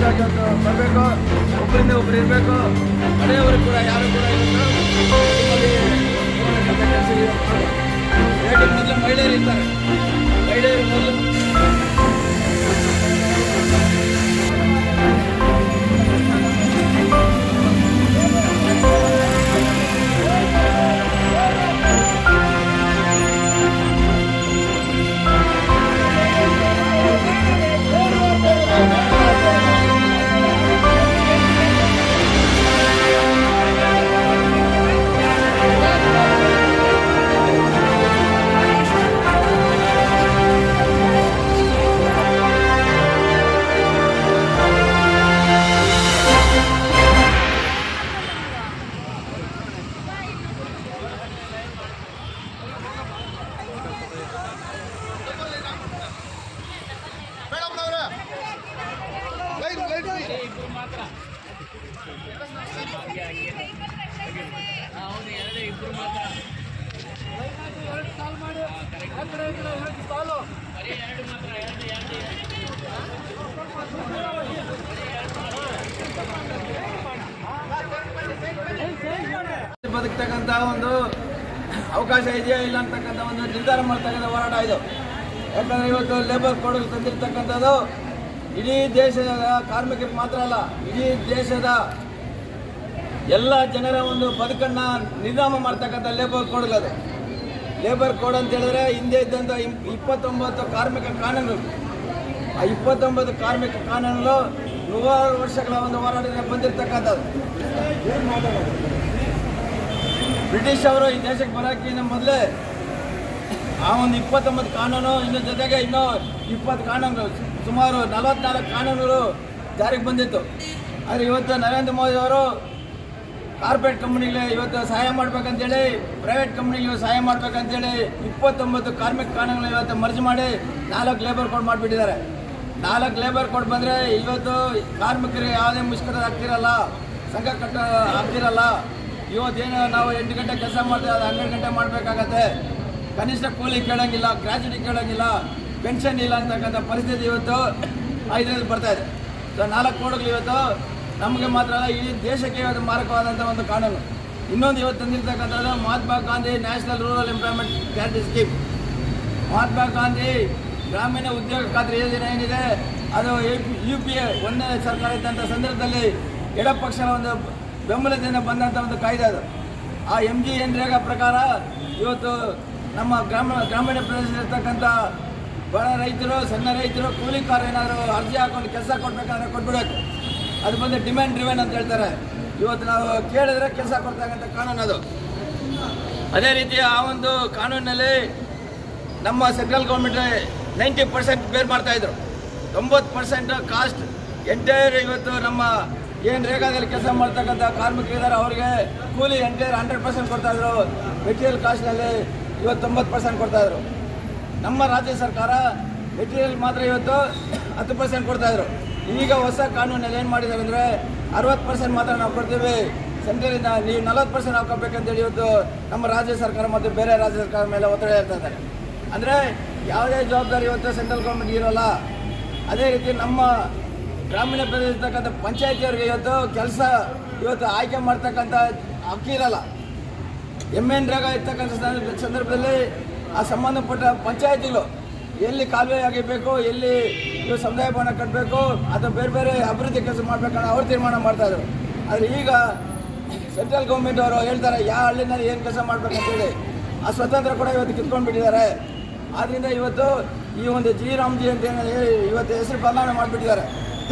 ಬರಬೇಕು, ಒಬ್ಬರಿಂದ ಒಬ್ಬರು ಇರಬೇಕು. ಮನೆಯವರು ಕೂಡ ಯಾರು ಕೂಡ ಮೊದಲು ಮಹಿಳೆಯರು ಇರ್ತಾರೆ. ಮಹಿಳೆಯರು ಮೊದಲು ಬದುಕ್ತಕ್ಕಂಥ ಒಂದು ಅವಕಾಶ ಇದೆಯಾ ಇಲ್ಲ ಅಂತಕ್ಕಂಥ ಒಂದು ನಿರ್ಧಾರ ಮಾಡ್ತಕ್ಕಂಥ ಹೋರಾಟ ಇದು. ಯಾಕಂದರೆ ಇವತ್ತು ಲೇಬರ್ ಕೋಡ್ ತಂದಿರ್ತಕ್ಕಂಥದ್ದು ಇಡೀ ದೇಶದ ಕಾರ್ಮಿಕರಿಗೆ ಮಾತ್ರ ಅಲ್ಲ, ಇಡೀ ದೇಶದ ಎಲ್ಲ ಜನರ ಒಂದು ಬದುಕನ್ನು ನಿರ್ನಾಮ ಮಾಡ್ತಕ್ಕಂಥ ಲೇಬರ್ ಕೋಡ್ ಅದು. ಲೇಬರ್ ಕೋಡ್ ಅಂತ ಹೇಳಿದ್ರೆ ಹಿಂದೆ ಇದ್ದಂಥ 29 ಕಾರ್ಮಿಕ ಕಾನೂನುಗಳು, ಆ 29 ಕಾರ್ಮಿಕ ಕಾನೂನುಗಳು 100 ವರ್ಷಗಳ ಒಂದು ಹೋರಾಟದಿಂದ ಬಂದಿರತಕ್ಕಂಥದ್ದು. ಬ್ರಿಟಿಷ್ ಅವರು ಈ ದೇಶಕ್ಕೆ ಬರೋಕ್ಕಿಂತ ಮೊದಲೇ ಆ ಒಂದು 29 ಕಾನೂನು, ಇನ್ನು ಜೊತೆಗೆ ಇನ್ನೂ 20 ಕಾನೂನುಗಳು, ಸುಮಾರು 44 ಕಾನೂನುಗಳು ಜಾರಿಗೆ ಬಂದಿತ್ತು. ಆದರೆ ಇವತ್ತು ನರೇಂದ್ರ ಮೋದಿ ಅವರು ಕಾರ್ಪೊರೇಟ್ ಕಂಪ್ನಿಗೆ ಇವತ್ತು ಸಹಾಯ ಮಾಡ್ಬೇಕಂತೇಳಿ, ಪ್ರೈವೇಟ್ ಕಂಪ್ನಿಗೆ ಸಹಾಯ ಮಾಡ್ಬೇಕಂತೇಳಿ 29 ಕಾರ್ಮಿಕ ಕಾನೂನುಗಳು ಇವತ್ತು ಮರ್ಜ್ ಮಾಡಿ 4 ಲೇಬರ್ ಕೋಡ್ ಮಾಡಿಬಿಟ್ಟಿದ್ದಾರೆ. 4 ಲೇಬರ್ ಕೋಡ್ ಬಂದರೆ ಇವತ್ತು ಕಾರ್ಮಿಕರಿಗೆ ಯಾವುದೇ ಮುಷ್ಕರ ಆಗ್ತಿರಲ್ಲ, ಸಂಘ ಆಗ್ತಿರಲ್ಲ. ಇವತ್ತೇನು ನಾವು 8 ಗಂಟೆ ಕೆಲಸ ಮಾಡ್ತೀವಿ, ಅದು 12 ಗಂಟೆ ಮಾಡಬೇಕಾಗತ್ತೆ. ಕನಿಷ್ಠ ಕೂಲಿ ಕೇಳೋಂಗಿಲ್ಲ, ಗ್ರ್ಯಾಜುಟಿ ಕೇಳೋಂಗಿಲ್ಲ, ಪೆನ್ಷನ್ ಇಲ್ಲ ಅಂತಕ್ಕಂಥ ಪರಿಸ್ಥಿತಿ ಇವತ್ತು ಇದರಲ್ಲಿ ಬರ್ತಾಯಿದೆ. ಸೊ 4 ಕೋಡ್ಗಳು ಇವತ್ತು ನಮಗೆ ಮಾತ್ರ ಅಲ್ಲ, ಇಡೀ ದೇಶಕ್ಕೆ ಇವತ್ತು ಮಾರಕವಾದಂಥ ಒಂದು ಕಾನೂನು. ಇನ್ನೊಂದು ಇವತ್ತು ತಂದಿರ್ತಕ್ಕಂಥದ್ದು Mahatma Gandhi national rural employment guarantee scheme. Mahatma Gandhi ಗ್ರಾಮೀಣ ಉದ್ಯೋಗ ಖಾತ್ರಿ ಯೋಜನೆ ಏನಿದೆ, ಅದು UPA 1ನೇ ಸರ್ಕಾರ ಇದ್ದಂಥ ಸಂದರ್ಭದಲ್ಲಿ ಎಡಪಕ್ಷದ ಒಂದು ಬೆಂಬಲದಿಂದ ಬಂದಂಥ ಒಂದು ಕಾಯ್ದೆ ಅದು. ಆ MGNREGA ಪ್ರಕಾರ ಇವತ್ತು ನಮ್ಮ ಗ್ರಾಮೀಣ ಪ್ರದೇಶದಲ್ಲಿರ್ತಕ್ಕಂಥ ಬಡ ರೈತರು, ಸಣ್ಣ ರೈತರು, ಕೂಲಿಕಾರ ಏನಾದರೂ ಅರ್ಜಿ ಹಾಕೊಂಡು ಕೆಲಸ ಕೊಡಬೇಕಾದ್ರೆ ಕೊಟ್ಬಿಡಬೇಕು. ಅದು ಬಂದು ಡಿಮ್ಯಾಂಡ್ ಡ್ರಿವೆನ್ ಅಂತ ಹೇಳ್ತಾರೆ. ಇವತ್ತು ನಾವು ಕೇಳಿದ್ರೆ ಕೆಲಸ ಕೊಡ್ತಕ್ಕಂಥ ಕಾನೂನು ಅದು. ಅದೇ ರೀತಿ ಆ ಒಂದು ಕಾನೂನಿನಲ್ಲಿ ನಮ್ಮ ಸೆಂಟ್ರಲ್ ಗೌರ್ಮೆಂಟ್ 90% ಬೇರ್ ಮಾಡ್ತಾಯಿದ್ರು. 90% ಕಾಸ್ಟ್ ಎಂಟೈರ್ ಇವತ್ತು ನಮ್ಮ ಏನು ರೇಗಾದಲ್ಲಿ ಕೆಲಸ ಮಾಡ್ತಕ್ಕಂಥ ಕಾರ್ಮಿಕರಿದ್ದಾರೆ ಅವ್ರಿಗೆ ಕೂಲಿ ಎಂಟೈರ್ 100% ಕೊಡ್ತಾಯಿದ್ರು. ಮೆಟೀರಿಯಲ್ ಕಾಸ್ಟ್ನಲ್ಲಿ ಇವತ್ತು 90% ಕೊಡ್ತಾಯಿದ್ರು. ನಮ್ಮ ರಾಜ್ಯ ಸರ್ಕಾರ ಮೆಟೀರಿಯಲ್ ಮಾತ್ರ ಇವತ್ತು 10% ಕೊಡ್ತಾಯಿದ್ರು. ಈಗ ಹೊಸ ಕಾನೂನಲ್ಲಿ ಏನು ಮಾಡಿದ್ದಾರೆ ಅಂದರೆ 60% ಮಾತ್ರ ನಾವು ಕೊಡ್ತೀವಿ, ಸೆಂಟ್ರಲಿಂದ ನೀವು 40% ಹಾಕೋಬೇಕಂತೇಳಿ ಇವತ್ತು ನಮ್ಮ ರಾಜ್ಯ ಸರ್ಕಾರ ಮತ್ತು ಬೇರೆ ರಾಜ್ಯ ಸರ್ಕಾರ ಮೇಲೆ ಒತ್ತಡ ಹೇಳ್ತಾ ಇದ್ದಾರೆ. ಅಂದರೆ ಯಾವುದೇ ಜವಾಬ್ದಾರಿ ಇವತ್ತು ಸೆಂಟ್ರಲ್ ಗೌರ್ಮೆಂಟ್ ಇರೋಲ್ಲ. ಅದೇ ರೀತಿ ನಮ್ಮ ಗ್ರಾಮೀಣ ಪ್ರದೇಶ ಇರ್ತಕ್ಕಂಥ ಪಂಚಾಯತಿಯವರಿಗೆ ಇವತ್ತು ಕೆಲಸ ಇವತ್ತು ಆಯ್ಕೆ ಮಾಡ್ತಕ್ಕಂಥ ಹಕ್ಕಿ ಇರಲ್ಲ. MNREGA ಇರ್ತಕ್ಕಂಥ ಸಂದರ್ಭದಲ್ಲಿ ಆ ಸಂಬಂಧಪಟ್ಟ ಪಂಚಾಯತಿಗಳು ಎಲ್ಲಿ ಕಾಲುವೆ ಆಗಿರಬೇಕು, ಎಲ್ಲಿ ಇವು ಸಮುದಾಯ ಭವನ ಕಟ್ಟಬೇಕು, ಅಥವಾ ಬೇರೆ ಬೇರೆ ಅಭಿವೃದ್ಧಿ ಕೆಲಸ ಮಾಡಬೇಕನ್ನೋ ಅವ್ರು ತೀರ್ಮಾನ ಮಾಡ್ತಾಯಿದ್ರು. ಆದರೆ ಈಗ ಸೆಂಟ್ರಲ್ ಗೌರ್ಮೆಂಟ್ ಅವರು ಹೇಳ್ತಾರೆ ಯಾವ ಹಳ್ಳಿನಲ್ಲಿ ಏನು ಕೆಲಸ ಮಾಡಬೇಕಂತೇಳಿ. ಆ ಸ್ವತಂತ್ರ ಕೂಡ ಇವತ್ತು ಕಿತ್ಕೊಂಡು ಬಿಟ್ಟಿದ್ದಾರೆ. ಆದ್ದರಿಂದ ಇವತ್ತು ಈ ಒಂದು ಜಿ ರಾಮ್ಜಿ ಅಂತ ಹೇಳಿ ಇವತ್ತು ಹೆಸರು ಬದಲಾವಣೆ ಮಾಡಿಬಿಟ್ಟಿದ್ದಾರೆ.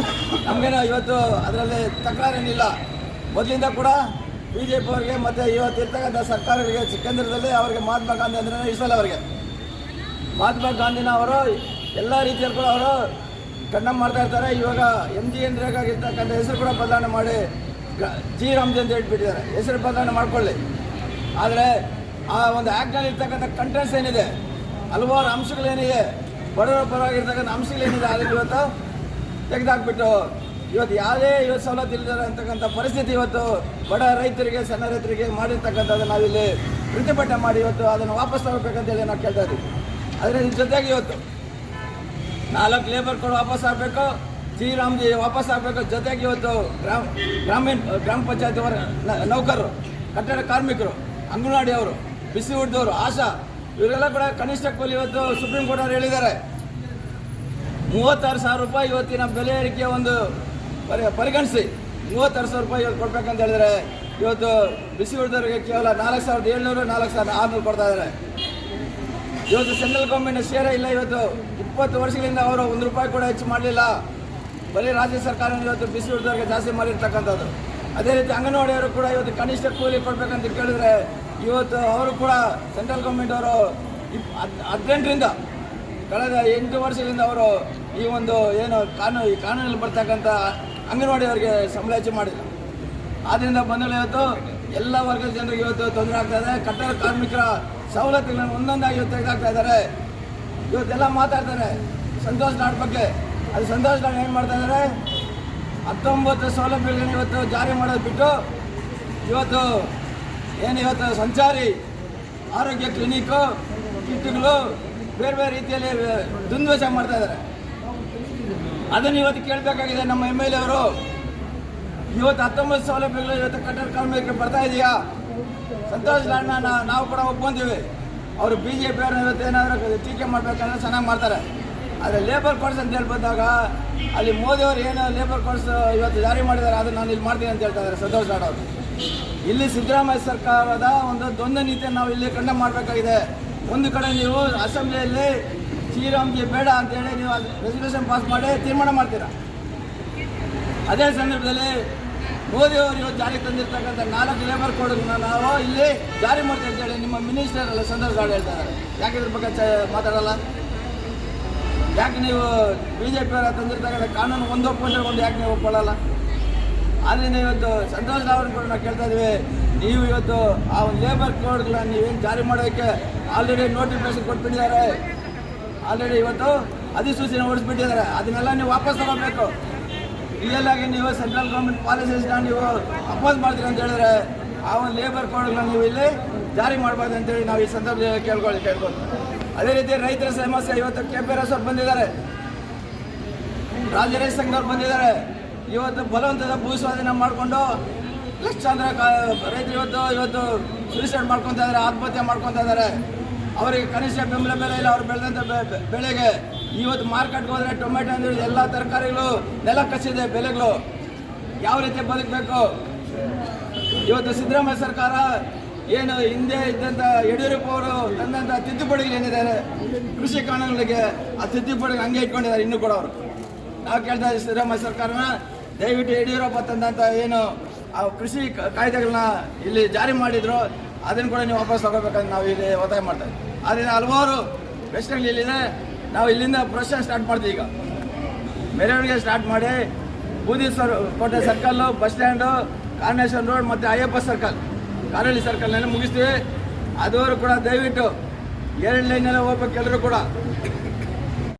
ನಮಗೇನೋ ಇವತ್ತು ಅದರಲ್ಲಿ ತಕರಾರೇನಿಲ್ಲ. ಮೊದಲಿಂದ ಕೂಡ BJP ಅವರಿಗೆ ಮತ್ತು ಇವತ್ತು ಇರ್ತಕ್ಕಂಥ ಸರ್ಕಾರಗಳಿಗೆ ಕೇಂದ್ರದಲ್ಲಿ ಅವರಿಗೆ ಮಹಾತ್ಮ ಗಾಂಧಿ ಅಂದ್ರೆ ಇಷ್ಟಲ್ಲ. ಅವರಿಗೆ ಮಹಾತ್ಮ ಗಾಂಧಿನ ಅವರು ಎಲ್ಲ ರೀತಿಯಲ್ಲಿ ಕೂಡ ಅವರು ಕಂಡಮ್ ಮಾಡ್ತಾ ಇರ್ತಾರೆ. ಇವಾಗ MGNREGA ಇರ್ತಕ್ಕಂಥ ಹೆಸರು ಕೂಡ ಬದಲಾವಣೆ ಮಾಡಿ ಜಿ ರಾಮ್ಜಿ ಅಂತ ಹೇಳ್ಬಿಟ್ಟಿದ್ದಾರೆ. ಹೆಸರು ಬದಲಾವಣೆ ಮಾಡ್ಕೊಳ್ಳಿ. ಆದರೆ ಆ ಒಂದು ಆ್ಯಕ್ಟ್ನಲ್ಲಿ ಇರ್ತಕ್ಕಂಥ ಕಂಟೆಂಟ್ಸ್ ಏನಿದೆ, ಹಲವಾರು ಅಂಶಗಳೇನಿದೆ, ಬಡವರ ಪರವಾಗಿರ್ತಕ್ಕಂಥ ಅಂಶಗಳೇನಿದೆ, ಅದನ್ನು ಇವತ್ತು ತೆಗೆದುಹಾಕ್ಬಿಟ್ಟು ಇವತ್ತು ಯಾವುದೇ ಇವತ್ತು ಸವಲತ್ತು ಇಲ್ಲದೆ ಅಂತಕ್ಕಂಥ ಪರಿಸ್ಥಿತಿ ಇವತ್ತು ಬಡ ರೈತರಿಗೆ, ಸಣ್ಣ ರೈತರಿಗೆ ಮಾಡಿರ್ತಕ್ಕಂಥದ್ದು ನಾವಿಲ್ಲಿ ಪ್ರತಿಭಟನೆ ಮಾಡಿ ಇವತ್ತು ಅದನ್ನು ವಾಪಸ್ ತಗೋಬೇಕಂತೇಳಿ ನಾವು ಕೇಳ್ತಾ ಇದ್ದೀವಿ. ಆದರೆ ಇದ್ರ ಜೊತೆಗೆ ಇವತ್ತು 4 ಲೇಬರ್ ಕೋಡ್ ವಾಪಸ್ ಆಗಬೇಕು, ಶ್ರೀರಾಮ್ಜಿ ವಾಪಸ್ ಆಗಬೇಕು. ಜೊತೆಗೆ ಇವತ್ತು ಗ್ರಾಮ ಪಂಚಾಯತ್ ನೌಕರರು, ಕಟ್ಟಡ ಕಾರ್ಮಿಕರು, ಅಂಗನವಾಡಿ ಅವರು, ಬಿಸಿ ಊಟದವರು, ಆಶಾ ಇವರೆಲ್ಲ ಕೂಡ ಕನಿಷ್ಠ ಕೂಲಿ ಇವತ್ತು ಸುಪ್ರೀಂ ಕೋರ್ಟ್ ಅವರು ಹೇಳಿದ್ದಾರೆ 36,000 ರೂಪಾಯಿ ಇವತ್ತಿನ ಬೆಲೆ ಏರಿಕೆ ಒಂದು ಪರಿಗಣಿಸಿ 36,000 ರೂಪಾಯಿ ಇವತ್ತು ಕೊಡ್ಬೇಕಂತ ಹೇಳಿದರೆ ಇವತ್ತು ಬಿಸಿ ಊಟದವರಿಗೆ ಕೇವಲ 4,700 4,600 ಕೊಡ್ತಾ ಇದ್ದಾರೆ. ಇವತ್ತು ಸೆಂಟ್ರಲ್ ಗೌರ್ಮೆಂಟ್ ಶೇರೇ ಇಲ್ಲ. ಇವತ್ತು 20 ವರ್ಷಗಳಿಂದ ಅವರು 1 ರೂಪಾಯಿ ಕೂಡ ಹೆಚ್ಚು ಮಾಡಲಿಲ್ಲ. ಬರೀ ರಾಜ್ಯ ಸರ್ಕಾರ ಇವತ್ತು ಬಿಸಿ ಊಟದವರಿಗೆ ಜಾಸ್ತಿ ಮಾಡಿರ್ತಕ್ಕಂಥದ್ದು. ಅದೇ ರೀತಿ ಅಂಗನವಾಡಿಯವರು ಕೂಡ ಇವತ್ತು ಕನಿಷ್ಠ ಕೂಲಿ ಕೊಡಬೇಕಂತ ಕೇಳಿದ್ರೆ ಇವತ್ತು ಅವರು ಕೂಡ ಸೆಂಟ್ರಲ್ ಗೌರ್ಮೆಂಟ್ ಅವರು 18ರಿಂದ ಕಳೆದ 8 ವರ್ಷಗಳಿಂದ ಅವರು ಈ ಒಂದು ಏನು ಈ ಕಾನೂನಲ್ಲಿ ಬರ್ತಕ್ಕಂಥ ಅಂಗನವಾಡಿಯವರಿಗೆ ಸಂಬಳ ಹೆಚ್ಚು ಮಾಡಿಲ್ಲ. ಆದ್ದರಿಂದ ಬಂಧುಗಳು ಇವತ್ತು ಎಲ್ಲ ವರ್ಗದ ಜನರಿಗೆ ಇವತ್ತು ತೊಂದರೆ ಆಗ್ತಾ ಇದೆ. ಕಟ್ಟಡ ಕಾರ್ಮಿಕರ ಸವಲತ್ತುಗಳನ್ನು ಒಂದೊಂದಾಗಿ ಇವತ್ತು ತೆಗೆದಾಗ್ತಾ ಇದ್ದಾರೆ. ಇವತ್ತೆಲ್ಲ ಮಾತಾಡ್ತಾರೆ ಸಂತೋಷ್ ಲಾಡ್ ಬಗ್ಗೆ. ಅದು ಸಂತೋಷ್ ಲಾಡ್ ಏನು ಮಾಡ್ತಾ ಇದ್ದಾರೆ, 19 ಸೌಲಭ್ಯಗಳನ್ನು ಇವತ್ತು ಜಾರಿ ಮಾಡೋದು ಬಿಟ್ಟು ಇವತ್ತು ಸಂಚಾರಿ ಆರೋಗ್ಯ ಕ್ಲಿನಿಕ್ಕು, ಕಿಟ್ಗಳು ಬೇರೆ ಬೇರೆ ರೀತಿಯಲ್ಲಿ ದುಂದುವೆಚ್ಚ ಮಾಡ್ತಾ ಇದ್ದಾರೆ. ಅದನ್ನು ಇವತ್ತು ಕೇಳಬೇಕಾಗಿದೆ ನಮ್ಮ MLA ಅವರು. ಇವತ್ತು 19 ಸೌಲಭ್ಯಗಳು ಇವತ್ತು ಕಟ್ಟಡ ಕಾರ್ಮಿಕರಿಗೆ ಬರ್ತಾ ಇದೆಯಾ? ಸಂತೋಷ್ ಲಾಡ್ನ ನಾವು ಕೂಡ ಒಪ್ಕೊಂತೀವಿ. ಅವರು BJP ಅವ್ರನ್ನ ಇವತ್ತು ಏನಾದರೂ ಟೀಕೆ ಮಾಡಬೇಕಂದ್ರೆ ಚೆನ್ನಾಗಿ ಮಾಡ್ತಾರೆ. ಆದರೆ ಲೇಬರ್ ಕೋಡ್ಸ್ ಅಂತ ಹೇಳಿ ಬಂದಾಗ ಅಲ್ಲಿ ಮೋದಿಯವರು ಏನು ಲೇಬರ್ ಕೋಡ್ಸ್ ಇವತ್ತು ಜಾರಿ ಮಾಡಿದ್ದಾರೆ ಅದನ್ನು ನಾನು ಇಲ್ಲಿ ಮಾಡ್ತೀನಿ ಅಂತ ಹೇಳ್ತಾ ಇದ್ದಾರೆ ಸಂತೋಷ್ ಲಾಡ್ ಅವರು. ಇಲ್ಲಿ ಸಿದ್ದರಾಮಯ್ಯ ಸರ್ಕಾರದ ಒಂದು ದ್ವಂದ್ವ ನೀತಿಯನ್ನು ನಾವು ಇಲ್ಲಿ ಖಂಡನೆ ಮಾಡಬೇಕಾಗಿದೆ. ಒಂದು ಕಡೆ ನೀವು ಅಸೆಂಬ್ಲಿಯಲ್ಲಿ ಶ್ರೀರಾಮ್ಜಿ ಬೇಡ ಅಂತೇಳಿ ನೀವು ರೆಸಲ್ಯೂಷನ್ ಪಾಸ್ ಮಾಡಿ ತೀರ್ಮಾನ ಮಾಡ್ತೀರಾ. ಅದೇ ಸಂದರ್ಭದಲ್ಲಿ ಮೋದಿಯವರು ಇವತ್ತು ಜಾರಿಗೆ ತಂದಿರ್ತಕ್ಕಂಥ 4 ಲೇಬರ್ ಕೋಡ್ಗಳನ್ನ ನಾವು ಇಲ್ಲಿ ಜಾರಿ ಮಾಡ್ತೀವಿ ಅಂತೇಳಿ ನಿಮ್ಮ ಮಿನಿಸ್ಟರ್ ಅಲ್ಲ ಸಂತೋಷ್ ಲಾಡ್ ಹೇಳ್ತಾ ಇದ್ದಾರೆ. ಯಾಕೆ ಇದ್ರ ಬಗ್ಗೆ ಮಾತಾಡಲ್ಲ? ಯಾಕೆ ನೀವು BJP ಅವರ ತಂದಿರ್ತಕ್ಕಂಥ ಕಾನೂನು ಒಂದು ಒಪ್ಕೊಂಡ್ರೆ ಒಂದು ಯಾಕೆ ನೀವು ಒಪ್ಕೊಳ್ಳಲ್ಲ? ಆದ್ದರಿಂದ ಇವತ್ತು ಸಂತೋಷ್ ಲಾಡ್ ಕೂಡ ನಾವು ಕೇಳ್ತಾ ಇದ್ದೀವಿ, ನೀವು ಇವತ್ತು ಆ ಒಂದು ಲೇಬರ್ ಕೋಡ್ಗಳನ್ನ ನೀವೇನು ಜಾರಿ ಮಾಡೋದಕ್ಕೆ ಆಲ್ರೆಡಿ ನೋಟಿಫಿಕೇಶನ್ ಕೊಟ್ಬಿಟ್ಟಿದ್ದಾರೆ. ಆಲ್ರೆಡಿ ಇವತ್ತು ಅಧಿಸೂಚನೆ ಹೊಡಿಸ್ಬಿಟ್ಟಿದ್ದಾರೆ. ಅದನ್ನೆಲ್ಲ ನೀವು ವಾಪಸ್ ತಗೋಬೇಕು. ರಿಯಲ್ ಆಗಿ ನೀವು ಸೆಂಟ್ರಲ್ ಗೌರ್ಮೆಂಟ್ ಪಾಲಿಸೀಸ್ನ ನೀವು ಅಪೋಸ್ ಮಾಡ್ತೀರಿ ಅಂತ ಹೇಳಿದ್ರೆ ಆ ಒಂದು ಲೇಬರ್ ಕೋಡ್ಗಳನ್ನ ನೀವು ಇಲ್ಲಿ ಜಾರಿ ಮಾಡಬಾರ್ದು ಅಂತೇಳಿ ನಾವು ಈ ಸಂದರ್ಭದಲ್ಲಿ ಕೇಳ್ಬೋದು. ಅದೇ ರೀತಿ ರೈತರ ಸಮಸ್ಯೆ ಇವತ್ತು KPRS ಅವ್ರು ಬಂದಿದ್ದಾರೆ, ರಾಜ್ಯ ರೈತ ಸಂಘದವ್ರು ಬಂದಿದ್ದಾರೆ. ಇವತ್ತು ಬಲವಂತದ ಭೂ ಸ್ವಾಧೀನ ಮಾಡಿಕೊಂಡು ಲಕ್ಷಾಂತರ ರೈತರು ಇವತ್ತು ಸೂಸೈಡ್ ಮಾಡ್ಕೊತಾ ಇದ್ದಾರೆ, ಆತ್ಮಹತ್ಯೆ ಮಾಡ್ಕೊತಾ ಇದ್ದಾರೆ. ಅವರಿಗೆ ಕನಿಷ್ಠ ಬೆಂಬಲ ಬೆಲೆ ಇಲ್ಲ. ಅವ್ರು ಬೆಳೆದಂಥ ಬೆಳೆಗೆ ಇವತ್ತು ಮಾರ್ಕೆಟ್ಗೆ ಹೋದರೆ ಟೊಮೆಟೊ ಅಂದರೆ ಎಲ್ಲ ತರಕಾರಿಗಳು ನೆಲ ಕಚ್ಚಿದೆ ಬೆಲೆಗಳು. ಯಾವ ರೀತಿ ಬದುಕಬೇಕು? ಇವತ್ತು ಸಿದ್ದರಾಮಯ್ಯ ಸರ್ಕಾರ ಏನು ಹಿಂದೆ ಇದ್ದಂಥ ಯಡಿಯೂರಪ್ಪ ಅವರು ತಂದಂಥ ತಿದ್ದುಪಡಿಗಳೇನಿದ್ದಾರೆ ಕೃಷಿ ಕಾನೂನುಗಳಿಗೆ, ಆ ತಿದ್ದುಪಡಿಗೆ ಹಂಗೆ ಇಟ್ಕೊಂಡಿದ್ದಾರೆ ಇನ್ನೂ ಕೂಡ ಅವರು. ನಾವು ಕೇಳ್ತಾ ಇದ್ದೀವಿ ಸಿದ್ದರಾಮಯ್ಯ ಸರ್ಕಾರನ, ದಯವಿಟ್ಟು ಯಡಿಯೂರಪ್ಪ ತಂದಂಥ ಏನು ಆ ಕೃಷಿ ಕಾಯ್ದೆಗಳನ್ನ ಇಲ್ಲಿ ಜಾರಿ ಮಾಡಿದ್ರು ಅದನ್ನು ಕೂಡ ನೀವು ವಾಪಸ್ ತಗೋಬೇಕಂತ ನಾವು ಇಲ್ಲಿ ಒತ್ತಾಯ ಮಾಡ್ತಾ ಇದ್ದೀವಿ. ಆದ್ದರಿಂದ ಹಲವಾರು ಪ್ರಶ್ನೆಗಳು ಇಲ್ಲಿದೆ. ನಾವು ಇಲ್ಲಿಂದ ಪ್ರೊಸೆಷನ್ ಸ್ಟಾರ್ಟ್ ಮಾಡ್ತೀವಿ. ಈಗ ಮೆರವಣಿಗೆ ಸ್ಟಾರ್ಟ್ ಮಾಡಿ ಬೂದೀಶ್ವರ ಕೋಟೆ ಸರ್ಕಲ್ಲು, ಬಸ್ ಸ್ಟ್ಯಾಂಡು, ಕಾರ್ನೇಶ್ವರ ರೋಡ್ ಮತ್ತು ಅಯ್ಯಪ್ಪ ಸರ್ಕಲ್, ಕಾರಳ್ಳಿ ಸರ್ಕಲ್ನೆಲ್ಲ ಮುಗಿಸ್ತೀವಿ. ಅದುವರೆಗೂ ಕೂಡ ದಯವಿಟ್ಟು 2 ಲೈನೆಲ್ಲ ಹೋಗ್ಬೇಕು ಎಲ್ಲರೂ ಕೂಡ.